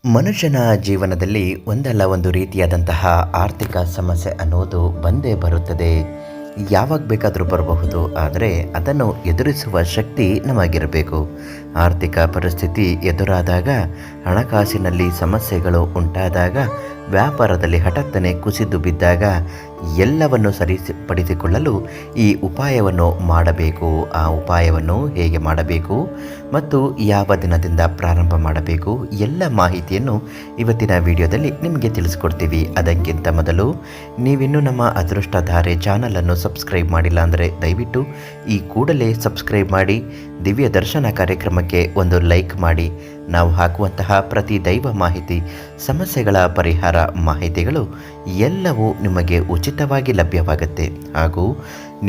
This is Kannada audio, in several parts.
ಮನುಷ್ಯನ ಜೀವನದಲ್ಲಿ ಒಂದಲ್ಲ ಒಂದು ರೀತಿಯಾದಂತಹ ಆರ್ಥಿಕ ಸಮಸ್ಯೆ ಅನ್ನೋದು ಬಂದೇ ಬರುತ್ತದೆ. ಯಾವಾಗ ಬೇಕಾದರೂ ಬರಬಹುದು. ಆದರೆ ಅದನ್ನು ಎದುರಿಸುವ ಶಕ್ತಿ ನಮಗಿರಬೇಕು. ಆರ್ಥಿಕ ಪರಿಸ್ಥಿತಿ ಎದುರಾದಾಗ, ಹಣಕಾಸಿನಲ್ಲಿ ಸಮಸ್ಯೆಗಳು ಉಂಟಾದಾಗ, ವ್ಯಾಪಾರದಲ್ಲಿ ಹಠಾತ್ತನೆ ಕುಸಿದು ಬಿದ್ದಾಗ ಎಲ್ಲವನ್ನು ಸರಿಪಡಿಸಿಕೊಳ್ಳಲು ಈ ಉಪಾಯವನ್ನು ಮಾಡಬೇಕು. ಆ ಉಪಾಯವನ್ನು ಹೇಗೆ ಮಾಡಬೇಕು ಮತ್ತು ಯಾವ ದಿನದಿಂದ ಪ್ರಾರಂಭ ಮಾಡಬೇಕು ಎಲ್ಲ ಮಾಹಿತಿಯನ್ನು ಇವತ್ತಿನ ವಿಡಿಯೋದಲ್ಲಿ ನಿಮಗೆ ತಿಳಿಸ್ಕೊಡ್ತೀವಿ. ಅದಕ್ಕಿಂತ ಮೊದಲು ನೀವಿನ್ನೂ ನಮ್ಮ ಅದೃಷ್ಟಧಾರೆ ಚಾನಲನ್ನು ಸಬ್ಸ್ಕ್ರೈಬ್ ಮಾಡಿಲ್ಲ ಅಂದರೆ ದಯವಿಟ್ಟು ಈ ಕೂಡಲೇ ಸಬ್ಸ್ಕ್ರೈಬ್ ಮಾಡಿ, ದಿವ್ಯ ದರ್ಶನ ಕಾರ್ಯಕ್ರಮಕ್ಕೆ ಒಂದು ಲೈಕ್ ಮಾಡಿ. ನಾವು ಹಾಕುವಂತಹ ಪ್ರತಿ ದೈವ ಮಾಹಿತಿ, ಸಮಸ್ಯೆಗಳ ಪರಿಹಾರ ಮಾಹಿತಿಗಳು ಎಲ್ಲವೂ ನಿಮಗೆ ಉಚಿತವಾಗಿ ಲಭ್ಯವಾಗುತ್ತೆ. ಹಾಗೂ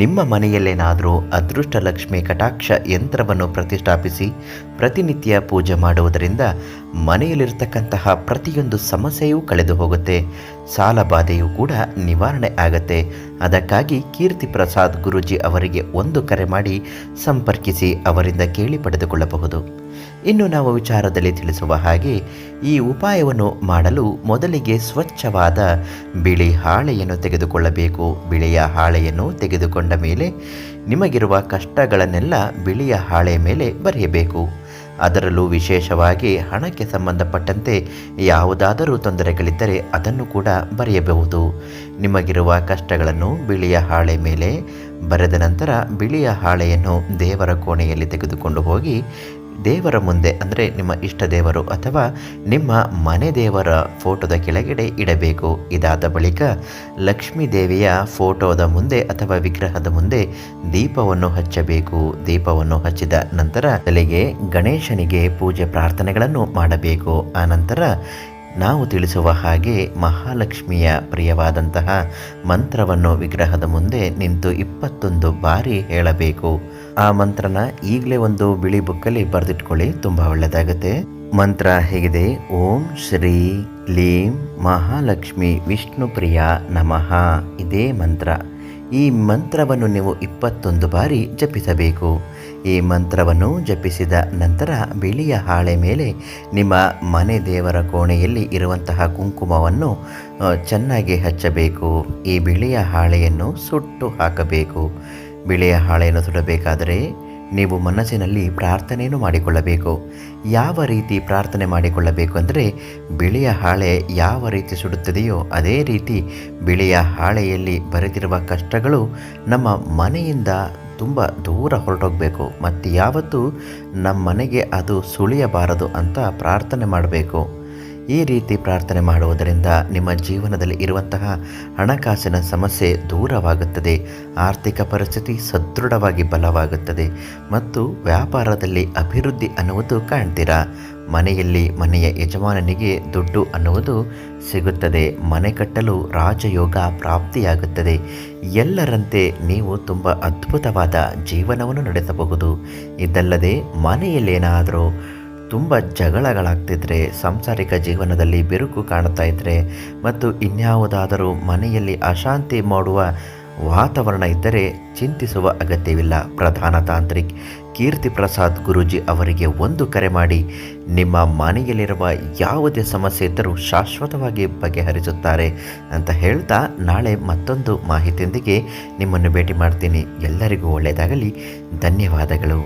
ನಿಮ್ಮ ಮನೆಯಲ್ಲೇನಾದರೂ ಅದೃಷ್ಟ ಲಕ್ಷ್ಮಿ ಕಟಾಕ್ಷ ಯಂತ್ರವನ್ನು ಪ್ರತಿಷ್ಠಾಪಿಸಿ ಪ್ರತಿನಿತ್ಯ ಪೂಜೆ ಮಾಡುವುದರಿಂದ ಮನೆಯಲ್ಲಿರ್ತಕ್ಕಂತಹ ಪ್ರತಿಯೊಂದು ಸಮಸ್ಯೆಯೂ ಕಳೆದು ಹೋಗುತ್ತೆ, ಸಾಲ ಬಾಧೆಯೂ ಕೂಡ ನಿವಾರಣೆ ಆಗುತ್ತೆ. ಅದಕ್ಕಾಗಿ ಕೀರ್ತಿ ಪ್ರಸಾದ್ ಗುರೂಜಿ ಅವರಿಗೆ ಒಂದು ಕರೆ ಮಾಡಿ ಸಂಪರ್ಕಿಸಿ ಅವರಿಂದ ಕೇಳಿ ಪಡೆದುಕೊಳ್ಳಬಹುದು. ಇನ್ನು ನಾವು ವಿಚಾರದಲ್ಲಿ ತಿಳಿಸುವ ಹಾಗೆ, ಈ ಉಪಾಯವನ್ನು ಮಾಡಲು ಮೊದಲಿಗೆ ಸ್ವಚ್ಛವಾದ ಬಿಳಿ ಹಾಳೆಯನ್ನು ತೆಗೆದುಕೊಳ್ಳಬೇಕು. ಬಿಳಿಯ ಹಾಳೆಯನ್ನು ತೆಗೆದುಕೊಂಡ ಮೇಲೆ ನಿಮಗಿರುವ ಕಷ್ಟಗಳನ್ನೆಲ್ಲ ಬಿಳಿಯ ಹಾಳೆಯ ಮೇಲೆ ಬರೆಯಬೇಕು. ಅದರಲ್ಲೂ ವಿಶೇಷವಾಗಿ ಹಣಕ್ಕೆ ಸಂಬಂಧಪಟ್ಟಂತೆ ಯಾವುದಾದರೂ ತೊಂದರೆಗಳಿದ್ದರೆ ಅದನ್ನು ಕೂಡ ಬರೆಯಬಹುದು. ನಿಮಗಿರುವ ಕಷ್ಟಗಳನ್ನು ಬಿಳಿಯ ಹಾಳೆ ಮೇಲೆ ಬರೆದ ನಂತರ ಬಿಳಿಯ ಹಾಳೆಯನ್ನು ದೇವರ ಕೋಣೆಯಲ್ಲಿ ತೆಗೆದುಕೊಂಡು ಹೋಗಿ ದೇವರ ಮುಂದೆ, ಅಂದರೆ ನಿಮ್ಮ ಇಷ್ಟ ದೇವರು ಅಥವಾ ನಿಮ್ಮ ಮನೆ ದೇವರ ಫೋಟೋದ ಕೆಳಗಡೆ ಇಡಬೇಕು. ಇದಾದ ಬಳಿಕ ಲಕ್ಷ್ಮೀ ದೇವಿಯ ಫೋಟೋದ ಮುಂದೆ ಅಥವಾ ವಿಗ್ರಹದ ಮುಂದೆ ದೀಪವನ್ನು ಹಚ್ಚಬೇಕು. ದೀಪವನ್ನು ಹಚ್ಚಿದ ನಂತರ ತಲೆಗೆ ಗಣೇಶನಿಗೆ ಪೂಜೆ ಪ್ರಾರ್ಥನೆಗಳನ್ನು ಮಾಡಬೇಕು. ಆನಂತರ ನಾವು ತಿಳಿಸುವ ಹಾಗೆ ಮಹಾಲಕ್ಷ್ಮಿಯ ಪ್ರಿಯವಾದಂತಹ ಮಂತ್ರವನ್ನು ವಿಗ್ರಹದ ಮುಂದೆ ನಿಂತು 21 ಬಾರಿ ಹೇಳಬೇಕು. ಆ ಮಂತ್ರನ ಈಗಲೇ ಒಂದು ಬಿಳಿ ಬುಕ್ಕಲ್ಲಿ ಬರೆದಿಟ್ಕೊಳ್ಳಿ, ತುಂಬ ಒಳ್ಳೆಯದಾಗುತ್ತೆ. ಮಂತ್ರ ಹೇಗಿದೆ: ಓಂ ಶ್ರೀ ಲೀಂ ಮಹಾಲಕ್ಷ್ಮಿ ವಿಷ್ಣು ಪ್ರಿಯ ನಮಃ. ಇದೇ ಮಂತ್ರ. ಈ ಮಂತ್ರವನ್ನು ನೀವು 21 ಬಾರಿ ಜಪಿಸಬೇಕು. ಈ ಮಂತ್ರವನ್ನು ಜಪಿಸಿದ ನಂತರ ಬಿಳಿಯ ಹಾಳೆ ಮೇಲೆ ನಿಮ್ಮ ಮನೆ ದೇವರ ಕೋಣೆಯಲ್ಲಿ ಇರುವಂತಹ ಕುಂಕುಮವನ್ನು ಚೆನ್ನಾಗಿ ಹಚ್ಚಬೇಕು. ಈ ಬಿಳಿಯ ಹಾಳೆಯನ್ನು ಸುಟ್ಟು ಹಾಕಬೇಕು. ಬಿಳಿಯ ಹಾಳೆಯನ್ನು ಸುಡಬೇಕಾದರೆ ನೀವು ಮನಸ್ಸಿನಲ್ಲಿ ಪ್ರಾರ್ಥನೆಯನ್ನು ಮಾಡಿಕೊಳ್ಳಬೇಕು. ಯಾವ ರೀತಿ ಪ್ರಾರ್ಥನೆ ಮಾಡಿಕೊಳ್ಳಬೇಕು ಅಂದರೆ, ಬಿಳಿಯ ಹಾಳೆ ಯಾವ ರೀತಿ ಸುಡುತ್ತದೆಯೋ ಅದೇ ರೀತಿ ಬಿಳಿಯ ಹಾಳೆಯಲ್ಲಿ ಬರೆದಿರುವ ಕಷ್ಟಗಳು ನಮ್ಮ ಮನೆಯಿಂದ ತುಂಬ ದೂರ ಹೊರಟೋಗಬೇಕು ಮತ್ತು ಯಾವತ್ತೂ ನಮ್ಮ ಮನೆಗೆ ಅದು ಸುಳಿಯಬಾರದು ಅಂತ ಪ್ರಾರ್ಥನೆ ಮಾಡಬೇಕು. ಈ ರೀತಿ ಪ್ರಾರ್ಥನೆ ಮಾಡುವುದರಿಂದ ನಿಮ್ಮ ಜೀವನದಲ್ಲಿ ಇರುವಂತಹ ಹಣಕಾಸಿನ ಸಮಸ್ಯೆ ದೂರವಾಗುತ್ತದೆ, ಆರ್ಥಿಕ ಪರಿಸ್ಥಿತಿ ಸದೃಢವಾಗಿ ಬಲವಾಗುತ್ತದೆ ಮತ್ತು ವ್ಯಾಪಾರದಲ್ಲಿ ಅಭಿವೃದ್ಧಿ ಅನ್ನುವುದು ಕಾಣ್ತೀರಾ. ಮನೆಯಲ್ಲಿ ಮನೆಯ ಯಜಮಾನನಿಗೆ ದುಡ್ಡು ಅನ್ನುವುದು ಸಿಗುತ್ತದೆ. ಮನೆ ಕಟ್ಟಲು ರಾಜಯೋಗ ಪ್ರಾಪ್ತಿಯಾಗುತ್ತದೆ. ಎಲ್ಲರಂತೆ ನೀವು ತುಂಬ ಅದ್ಭುತವಾದ ಜೀವನವನ್ನು ನಡೆಸಬಹುದು. ಇದಲ್ಲದೆ ಮನೆಯಲ್ಲೇನಾದರೂ ತುಂಬ ಜಗಳಗಳಾಗ್ತಿದ್ರೆ, ಸಾಂಸಾರಿಕ ಜೀವನದಲ್ಲಿ ಬಿರುಕು ಕಾಣ್ತಾ ಇದ್ದರೆ ಮತ್ತು ಇನ್ಯಾವುದಾದರೂ ಮನೆಯಲ್ಲಿ ಅಶಾಂತಿ ಮಾಡುವ ವಾತಾವರಣ ಇದ್ದರೆ ಚಿಂತಿಸುವ ಅಗತ್ಯವಿಲ್ಲ. ಪ್ರಧಾನ ತಾಂತ್ರಿಕ್ ಕೀರ್ತಿ ಪ್ರಸಾದ್ ಗುರೂಜಿ ಅವರಿಗೆ ಒಂದು ಕರೆ ಮಾಡಿ ನಿಮ್ಮ ಮನೆಯಲ್ಲಿರುವ ಯಾವುದೇ ಸಮಸ್ಯೆ ಇದ್ದರೂ ಶಾಶ್ವತವಾಗಿ ಬಗೆಹರಿಸುತ್ತಾರೆ ಅಂತ ಹೇಳ್ತಾ, ನಾಳೆ ಮತ್ತೊಂದು ಮಾಹಿತಿಯೊಂದಿಗೆ ನಿಮ್ಮನ್ನು ಭೇಟಿ ಮಾಡ್ತೀನಿ. ಎಲ್ಲರಿಗೂ ಒಳ್ಳೆಯದಾಗಲಿ. ಧನ್ಯವಾದಗಳು.